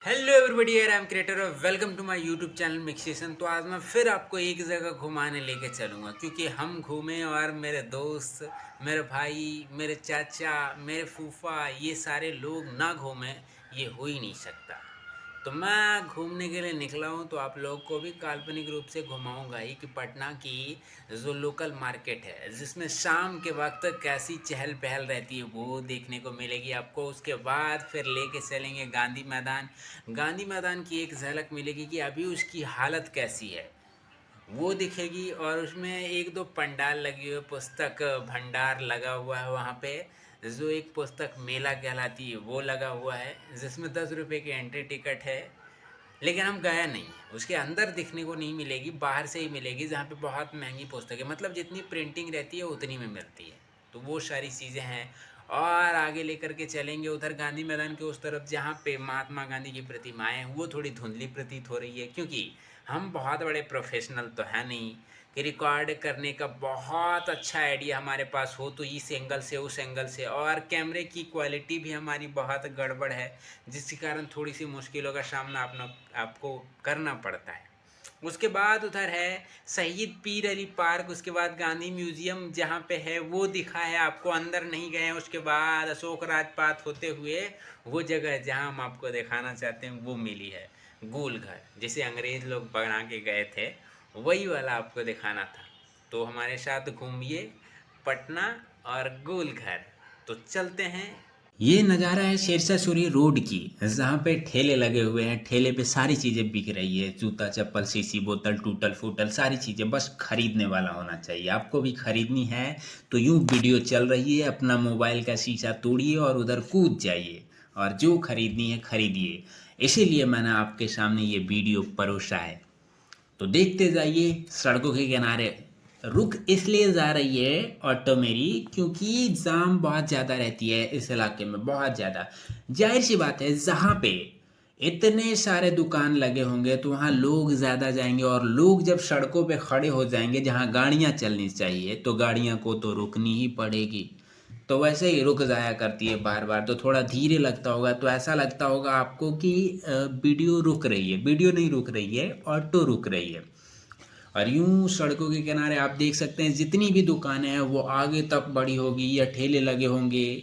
Hello everybody, I am creator और welcome to my YouTube channel Mixation. तो आज मैं फिर आपको एक जगह घुमाने लेके चलूँगा क्योंकि हम घूमे और मेरे दोस्त, मेरे भाई, मेरे चाचा, मेरे फूफा, ये सारे लोग ना घूमें ये हो ही नहीं सकता। तो मैं घूमने के लिए निकला हूँ तो आप लोग को भी काल्पनिक रूप से घुमाऊंगा ही कि पटना की जो लोकल मार्केट है जिसमें शाम के वक्त कैसी चहल पहल रहती है वो देखने को मिलेगी आपको। उसके बाद फिर लेके चलेंगे गांधी मैदान। गांधी मैदान की एक झलक मिलेगी कि अभी उसकी हालत कैसी है वो दिखेगी। और उसमें एक दो पंडाल लगी हुई, पुस्तक भंडार लगा हुआ है वहाँ पे। जो एक पुस्तक मेला कहलाती है वो लगा हुआ है जिसमें 10 रुपये की एंट्री टिकट है। लेकिन हम गया नहीं, उसके अंदर दिखने को नहीं मिलेगी, बाहर से ही मिलेगी जहाँ पे बहुत महंगी पुस्तक है, मतलब जितनी प्रिंटिंग रहती है उतनी में मिलती है। तो वो सारी चीज़ें हैं। और आगे लेकर के चलेंगे उधर गांधी मैदान के उस तरफ जहाँ पे महात्मा गांधी की प्रतिमाएं हैं। वो थोड़ी धुंधली प्रतीत हो रही है क्योंकि हम बहुत बड़े प्रोफेशनल तो है नहीं कि रिकॉर्ड करने का बहुत अच्छा आइडिया हमारे पास हो तो इस एंगल से उस एंगल से, और कैमरे की क्वालिटी भी हमारी बहुत गड़बड़ है जिसके कारण थोड़ी सी मुश्किलों का सामना आपको करना पड़ता है। उसके बाद उधर है शहीद पीर अली पार्क, उसके बाद गांधी म्यूजियम जहाँ पे है वो दिखा है आपको, अंदर नहीं गए हैं। उसके बाद अशोक राजपाथ होते हुए वो जगह जहाँ हम आपको दिखाना चाहते हैं वो मिली है, गोल घर, जिसे अंग्रेज लोग बना के गए थे, वही वाला आपको दिखाना था। तो हमारे साथ घूमिए पटना और गोल घर। तो चलते हैं। ये नज़ारा है शेरशाह सूरी रोड की, जहाँ पे ठेले लगे हुए हैं। ठेले पे सारी चीज़ें बिक रही है, जूता चप्पल शीशी बोतल टूटल फूटल सारी चीज़ें, बस खरीदने वाला होना चाहिए। आपको भी खरीदनी है तो यूँ वीडियो चल रही है, अपना मोबाइल का शीशा तोड़िए और उधर कूद जाइए और जो खरीदनी है खरीदिए। इसीलिए मैंने आपके सामने ये वीडियो परोसा है। तो देखते जाइए। सड़कों के किनारे रुक इसलिए जा रही है ऑटो मेरी क्योंकि जाम बहुत ज़्यादा रहती है इस इलाके में, बहुत ज़्यादा। जाहिर सी बात है, जहाँ पे इतने सारे दुकान लगे होंगे तो वहाँ लोग ज़्यादा जाएंगे, और लोग जब सड़कों पे खड़े हो जाएंगे जहाँ गाड़ियाँ चलनी चाहिए तो गाड़ियाँ को तो रुकनी ही पड़ेगी। तो वैसे ही रुक जाया करती है बार बार, तो थोड़ा धीरे लगता होगा, तो ऐसा लगता होगा आपको कि वीडियो रुक रही है। वीडियो नहीं रुक रही है, ऑटो रुक रही है। और यूं सड़कों के किनारे आप देख सकते हैं जितनी भी दुकानें हैं वो आगे तक बड़ी होगी या ठेले लगे होंगे,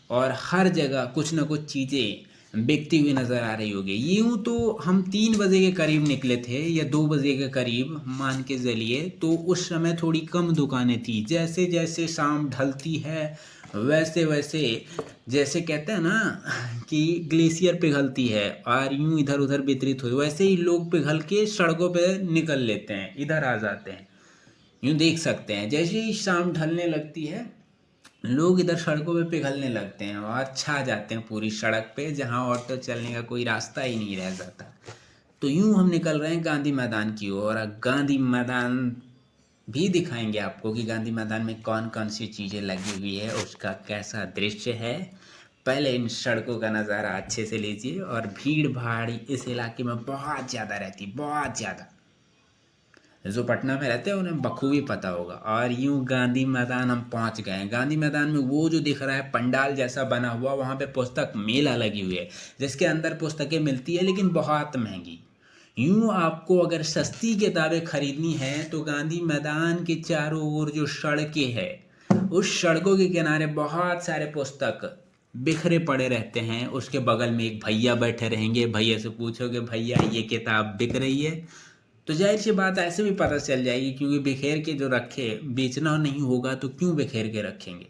और हर जगह कुछ ना कुछ चीज़ें बिकती हुई नज़र आ रही होगी। यूं तो हम 3 बजे के करीब निकले थे या 2 बजे के करीब मान के चलिए, तो उस समय थोड़ी कम दुकानें थी। जैसे जैसे शाम ढलती है वैसे वैसे, जैसे कहते हैं ना कि ग्लेशियर पिघलती है और यूं इधर उधर वितरित हो, वैसे ही लोग पिघल के सड़कों पे निकल लेते हैं, इधर आ जाते हैं। यूं देख सकते हैं जैसे ही शाम ढलने लगती है लोग इधर सड़कों पे पिघलने लगते हैं और छा जाते हैं पूरी सड़क पे, जहां ऑटो चलने का कोई रास्ता ही नहीं रह जाता। तो यूं हम निकल रहे हैं गांधी मैदान की ओर। गांधी मैदान भी दिखाएंगे आपको कि गांधी मैदान में कौन कौन सी चीज़ें लगी हुई है, उसका कैसा दृश्य है। पहले इन सड़कों का नज़ारा अच्छे से लीजिए। और भीड़ भाड़ इस इलाके में बहुत ज़्यादा रहती, बहुत ज़्यादा। जो पटना में रहते हैं उन्हें बखूबी पता होगा। और यूं गांधी मैदान हम पहुंच गए हैं। गांधी मैदान में वो जो दिख रहा है पंडाल जैसा बना हुआ, वहाँ पे पुस्तक मेला लगी हुई है जिसके अंदर पुस्तकें मिलती है लेकिन बहुत महंगी। यूं आपको अगर सस्ती किताबें खरीदनी है तो गांधी मैदान के चारों ओर जो सड़कें हैं उस सड़कों के किनारे बहुत सारे पुस्तक बिखरे पड़े रहते हैं। उसके बगल में एक भैया बैठे रहेंगे, भैया से पूछोगे भैया ये किताब बिक रही है, तो जाहिर सी बात ऐसे भी पता चल जाएगी क्योंकि बिखेर के जो रखे, बेचना नहीं होगा तो क्यों बिखेर के रखेंगे।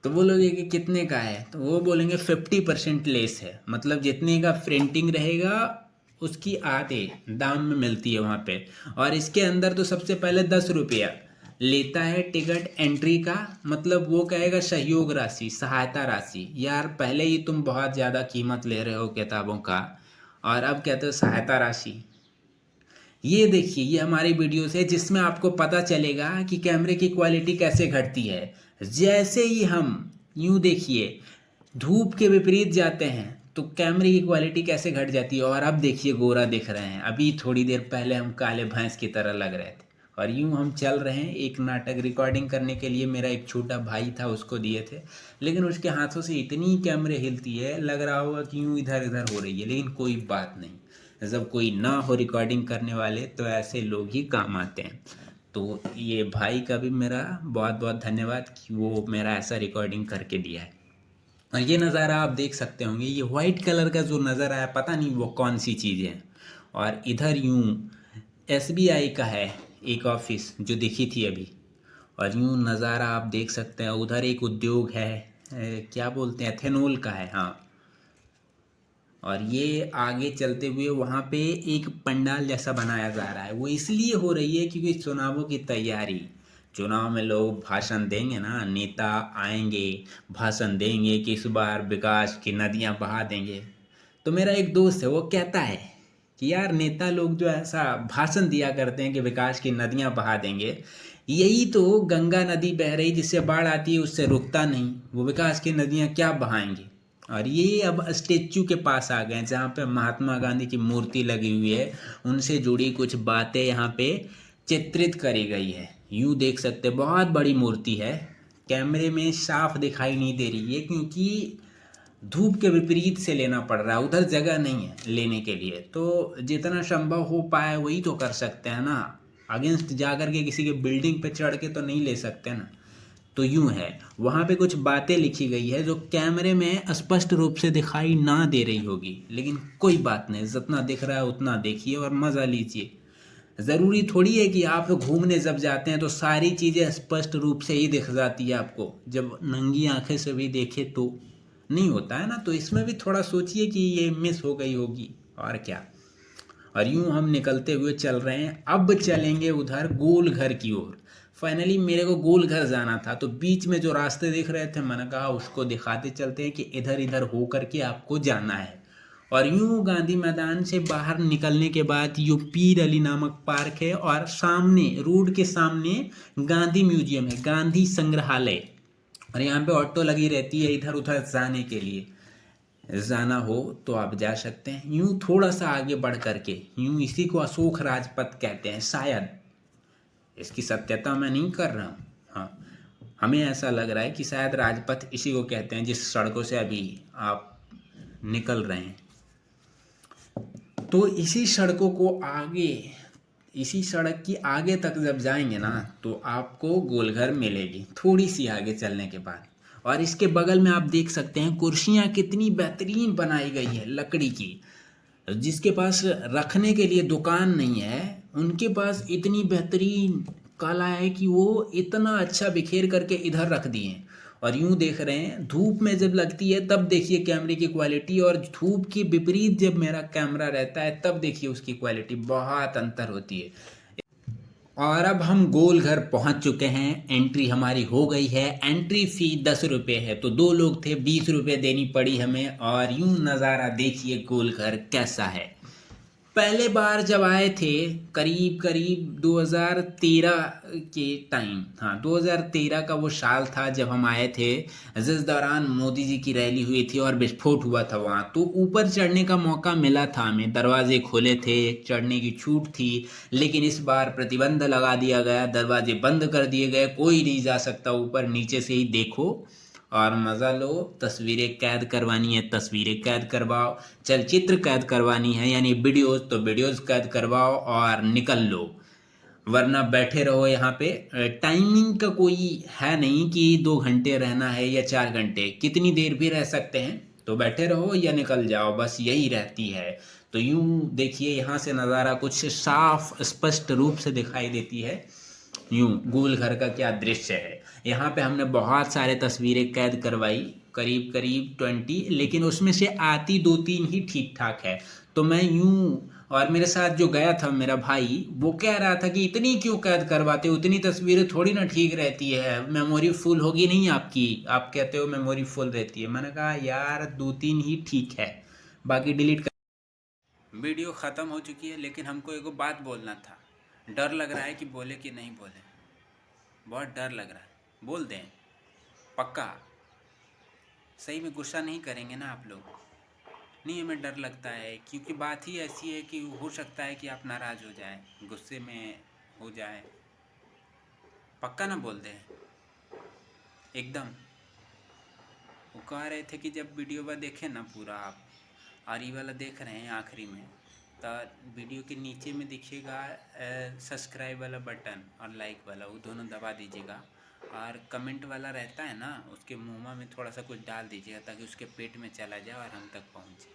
तो बोलोगे कि कितने का है, तो वो बोलेंगे 50% लेस है, मतलब जितने का प्रिंटिंग रहेगा उसकी आधे दाम में मिलती है वहाँ पे। और इसके अंदर तो सबसे पहले 10 रुपया लेता है टिकट एंट्री का, मतलब वो कहेगा सहयोग राशि, सहायता राशि। यार पहले ही तुम बहुत ज़्यादा कीमत ले रहे हो किताबों का और अब कहते हो सहायता राशि। ये देखिए, ये हमारी वीडियोस है जिसमें आपको पता चलेगा कि कैमरे की क्वालिटी कैसे घटती है। जैसे ही हम यूं देखिए धूप के विपरीत जाते हैं तो कैमरे की क्वालिटी कैसे घट जाती है। और अब देखिए गोरा दिख रहे हैं, अभी थोड़ी देर पहले हम काले भैंस की तरह लग रहे थे और यूँ हम चल रहे हैं। एक नाटक रिकॉर्डिंग करने के लिए मेरा एक छोटा भाई था, उसको दिए थे, लेकिन उसके हाथों से इतनी कैमरे हिलती है, लग रहा होगा कि यूँ इधर इधर हो रही है, लेकिन कोई बात नहीं। जब कोई ना हो रिकॉर्डिंग करने वाले तो ऐसे लोग ही काम आते हैं। तो ये भाई का भी मेरा बहुत बहुत धन्यवाद कि वो मेरा ऐसा रिकॉर्डिंग करके दिया है। और ये नज़ारा आप देख सकते होंगे, ये वाइट कलर का जो नज़ारा है, पता नहीं वो कौन सी चीज़ है। और इधर यूँ SBI का है एक ऑफिस जो दिखी थी अभी। और यूँ नज़ारा आप देख सकते हैं, उधर एक उद्योग है, क्या बोलते हैं, एथेनॉल का है, हाँ। और ये आगे चलते हुए वहाँ पे एक पंडाल जैसा बनाया जा रहा है। वो इसलिए हो रही है क्योंकि चुनावों की तैयारी, चुनाव में लोग भाषण देंगे ना, नेता आएंगे, भाषण देंगे कि इस बार विकास की नदियाँ बहा देंगे। तो मेरा एक दोस्त है, वो कहता है कि यार नेता लोग जो ऐसा भाषण दिया करते हैं कि विकास की नदियाँ बहा देंगे, यही तो गंगा नदी बह रही जिससे बाढ़ आती है, उससे रुकता नहीं, वो विकास की नदियाँ क्या बहाएंगे। और ये अब स्टेच्यू के पास आ गए जहाँ पे महात्मा गांधी की मूर्ति लगी हुई है, उनसे जुड़ी कुछ बातें यहाँ पे चित्रित करी गई है। यूँ देख सकते हैं, बहुत बड़ी मूर्ति है, कैमरे में साफ दिखाई नहीं दे रही है क्योंकि धूप के विपरीत से लेना पड़ रहा है, उधर जगह नहीं है लेने के लिए। तो जितना संभव हो पाए वही तो कर सकते हैं ना, अगेंस्ट जाकर के किसी के बिल्डिंग पे चढ़ के तो नहीं ले सकते ना। तो यूँ है, वहाँ पे कुछ बातें लिखी गई है जो कैमरे में स्पष्ट रूप से दिखाई ना दे रही होगी, लेकिन कोई बात नहीं, जितना दिख रहा है उतना देखिए और मज़ा लीजिए। ज़रूरी थोड़ी है कि आप घूमने जब जाते हैं तो सारी चीज़ें स्पष्ट रूप से ही दिख जाती है आपको, जब नंगी आंखें से भी देखे तो नहीं होता है ना। तो इसमें भी थोड़ा सोचिए कि ये मिस हो गई होगी और क्या। और यूं हम निकलते हुए चल रहे हैं, अब चलेंगे उधर गोल घर की ओर। फाइनली मेरे को गोल घर जाना था, तो बीच में जो रास्ते दिख रहे थे मैंने कहा उसको दिखाते चलते हैं कि इधर इधर हो करके आपको जाना है। और यूं गांधी मैदान से बाहर निकलने के बाद यूं पीर अली नामक पार्क है, और सामने रोड के सामने गांधी म्यूजियम है, गांधी संग्रहालय। और यहाँ पे ऑटो लगी रहती है इधर उधर जाने के लिए, जाना हो तो आप जा सकते हैं। यूं थोड़ा सा आगे बढ़ करके, यूं इसी को अशोक राजपथ कहते हैं शायद, इसकी सत्यता मैं नहीं कर रहा हूँ, हाँ हमें ऐसा लग रहा है कि शायद राजपथ इसी को कहते हैं जिस सड़कों से अभी आप निकल रहे हैं। तो इसी सड़कों को आगे, इसी सड़क की आगे तक जब जाएंगे ना तो आपको गोलघर मिलेगी, थोड़ी सी आगे चलने के बाद। और इसके बगल में आप देख सकते हैं कुर्सियाँ कितनी बेहतरीन बनाई गई है लकड़ी की। जिसके पास रखने के लिए दुकान नहीं है, उनके पास इतनी बेहतरीन कला है कि वो इतना अच्छा बिखेर करके इधर रख दिए हैं। और यूं देख रहे हैं, धूप में जब लगती है तब देखिए कैमरे की क्वालिटी, और धूप के विपरीत जब मेरा कैमरा रहता है तब देखिए उसकी क्वालिटी, बहुत अंतर होती है। और अब हम गोल घर पहुंच चुके हैं, एंट्री हमारी हो गई है। एंट्री फी 10 रुपये है, तो 2 लोग थे, 20 रुपये देनी पड़ी हमें। और यूं नज़ारा देखिए गोल घर कैसा है। पहले बार जब आए थे करीब करीब 2013 के टाइम, हाँ 2013 का वो साल था जब हम आए थे, जिस दौरान मोदी जी की रैली हुई थी और विस्फोट हुआ था वहाँ। तो ऊपर चढ़ने का मौका मिला था हमें, दरवाजे खोले थे, चढ़ने की छूट थी। लेकिन इस बार प्रतिबंध लगा दिया गया, दरवाजे बंद कर दिए गए, कोई नहीं जा सकता ऊपर, नीचे से ही देखो और मज़ा लो। तस्वीरें कैद करवानी है तस्वीरें कैद करवाओ, चलचित्र कैद करवानी है यानी वीडियोस तो वीडियोस कैद करवाओ और निकल लो, वरना बैठे रहो यहाँ पे। टाइमिंग का कोई है नहीं कि 2 घंटे रहना है या 4 घंटे, कितनी देर भी रह सकते हैं, तो बैठे रहो या निकल जाओ, बस यही रहती है। तो यूं देखिए यहाँ से नज़ारा कुछ साफ स्पष्ट रूप से दिखाई देती है। यूं गोल घर का क्या दृश्य है। यहाँ पे हमने बहुत सारे तस्वीरें कैद करवाई, करीब करीब 20, लेकिन उसमें से आती 2-3 ही ठीक ठाक है। तो मैं यूं, और मेरे साथ जो गया था मेरा भाई, वो कह रहा था कि इतनी क्यों कैद करवाते हो, उतनी तस्वीरें थोड़ी ना ठीक रहती है, मेमोरी फुल होगी नहीं आपकी, आप कहते हो मेमोरी फुल रहती है। मैंने कहा यार 2-3 ही ठीक है, बाकी डिलीट कर। वीडियो ख़त्म हो चुकी है, लेकिन हमको एगो बात बोलना था। डर लग रहा है कि बोले कि नहीं बोले, बहुत डर लग रहा है। बोल दें पक्का? सही में गुस्सा नहीं करेंगे ना आप लोग? नहीं, हमें डर लगता है क्योंकि बात ही ऐसी है कि हो सकता है कि आप नाराज़ हो जाएं, गुस्से में हो जाएं, पक्का ना बोल दें एकदम। वो कह रहे थे कि जब वीडियो बा देखें ना पूरा आप, और ये वाला देख रहे हैं आखिरी में, तो वीडियो के नीचे में दिखेगा सब्सक्राइब वाला बटन और लाइक वाला, वो दोनों दबा दीजिएगा। और कमेंट वाला रहता है ना, उसके मुँह में थोड़ा सा कुछ डाल दीजिएगा ताकि उसके पेट में चला जाए और हम तक पहुँचे।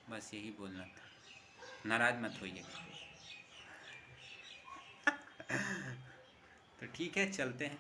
बस यही बोलना था, नाराज़ मत होइएगा। तो ठीक है, चलते हैं।